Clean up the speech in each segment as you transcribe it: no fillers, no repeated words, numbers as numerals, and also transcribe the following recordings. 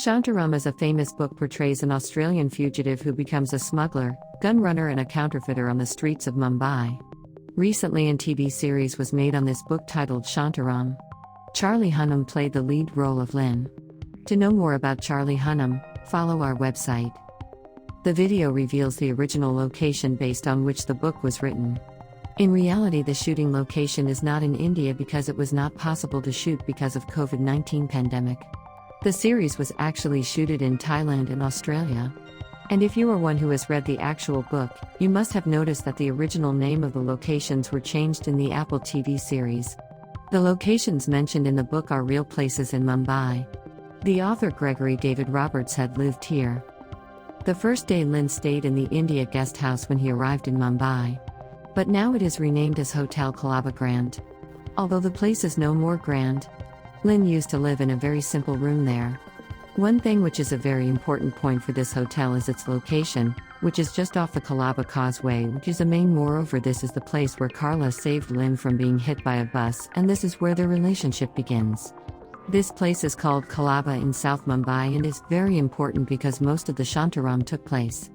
Shantaram is a famous book portrays an Australian fugitive who becomes a smuggler, gun runner and a counterfeiter on the streets of Mumbai. Recently a TV series was made on this book titled Shantaram. Charlie Hunnam played the lead role of Lynn. To know more about Charlie Hunnam, follow our website. The video reveals the original location based on which the book was written. In reality, the shooting location is not in India because it was not possible to shoot because of COVID-19 pandemic. The series was actually shooted in Thailand and Australia. And if you are one who has read the actual book, you must have noticed that the original name of the locations were changed in the Apple TV series. The locations mentioned in the book are real places in Mumbai. The author Gregory David Roberts had lived here. The first day Lynn stayed in the India guest house when he arrived in Mumbai. But now it is renamed as Hotel Colaba Grand. Although the place is no more grand, Lynn used to live in a very simple room there. One thing which is a very important point for this hotel is its location, which is just off the Colaba Causeway, which is a main. Moreover, this is the place where Carla saved Lynn from being hit by a bus, and this is where their relationship begins. This place is called Colaba in South Mumbai and is very important because most of the Shantaram took place.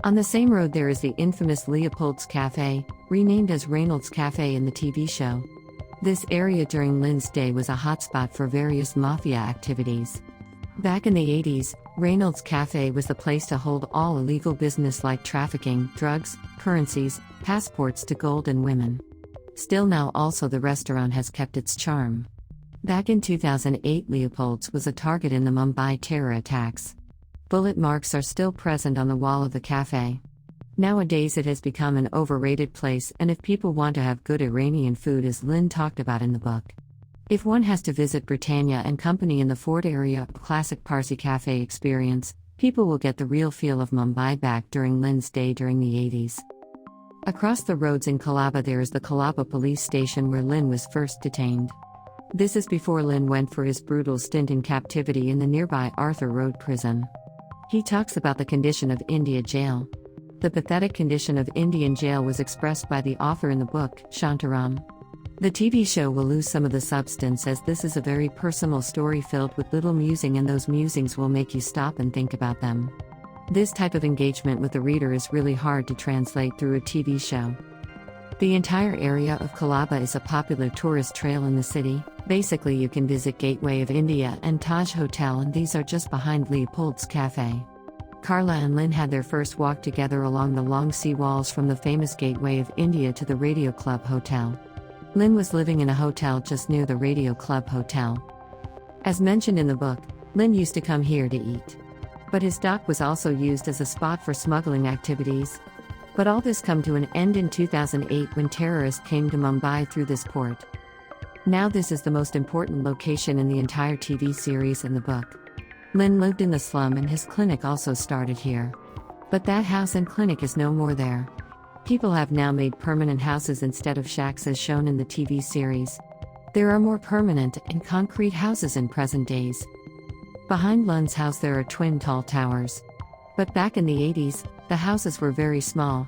On the same road there is the infamous Leopold's Cafe, renamed as Reynolds Cafe in the TV show. This area during Lynn's day was a hotspot for various mafia activities. Back in the 80s, Reynolds Cafe was the place to hold all illegal business like trafficking, drugs, currencies, passports to gold and women. Still now also the restaurant has kept its charm. Back in 2008 Leopold's was a target in the Mumbai terror attacks. Bullet marks are still present on the wall of the cafe. Nowadays it has become an overrated place, and if people want to have good Iranian food, as Lynn talked about in the book. If one has to visit Britannia and Company in the Fort area, a classic Parsi cafe experience, people will get the real feel of Mumbai back during Lynn's day during the 80s. Across the roads in Colaba there is the Colaba police station where Lynn was first detained. This is before Lynn went for his brutal stint in captivity in the nearby Arthur Road prison. He talks about the condition of India jail. The pathetic condition of Indian jail was expressed by the author in the book, Shantaram. The TV show will lose some of the substance as this is a very personal story filled with little musing, and those musings will make you stop and think about them. This type of engagement with the reader is really hard to translate through a TV show. The entire area of Colaba is a popular tourist trail in the city. Basically you can visit Gateway of India and Taj Hotel, and these are just behind Leopold's Cafe. Carla and Lynn had their first walk together along the long sea walls from the famous Gateway of India to the Radio Club Hotel. Lynn was living in a hotel just near the Radio Club Hotel. As mentioned in the book, Lynn used to come here to eat. But his dock was also used as a spot for smuggling activities. But all this came to an end in 2008 when terrorists came to Mumbai through this port. Now this is the most important location in the entire TV series and the book. Lynn lived in the slum and his clinic also started here. But that house and clinic is no more there. People have now made permanent houses instead of shacks as shown in the TV series. There are more permanent and concrete houses in present days. Behind Lynn's house there are twin tall towers. But back in the 80s, the houses were very small.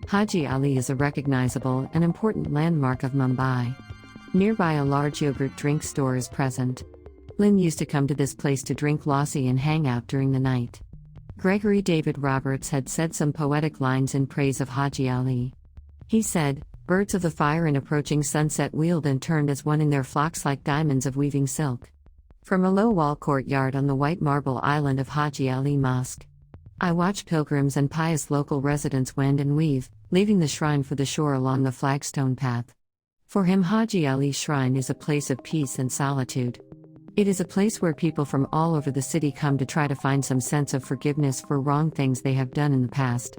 Haji Ali is a recognizable and important landmark of Mumbai. Nearby a large yogurt drink store is present. Lynn used to come to this place to drink lassi and hang out during the night. Gregory David Roberts had said some poetic lines in praise of Haji Ali. He said, "Birds of the fire in approaching sunset wheeled and turned as one in their flocks like diamonds of weaving silk." From a low-wall courtyard on the white marble island of Haji Ali Mosque, I watched pilgrims and pious local residents wend and weave, leaving the shrine for the shore along the flagstone path. For him Haji Ali Shrine is a place of peace and solitude. It is a place where people from all over the city come to try to find some sense of forgiveness for wrong things they have done in the past.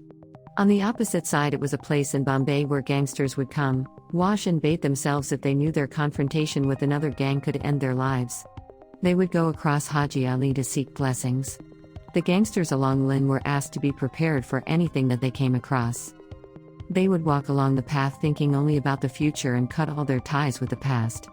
On the opposite side it was a place in Bombay where gangsters would come, wash and bathe themselves if they knew their confrontation with another gang could end their lives. They would go across Haji Ali to seek blessings. The gangsters along Lynn were asked to be prepared for anything that they came across. They would walk along the path thinking only about the future and cut all their ties with the past.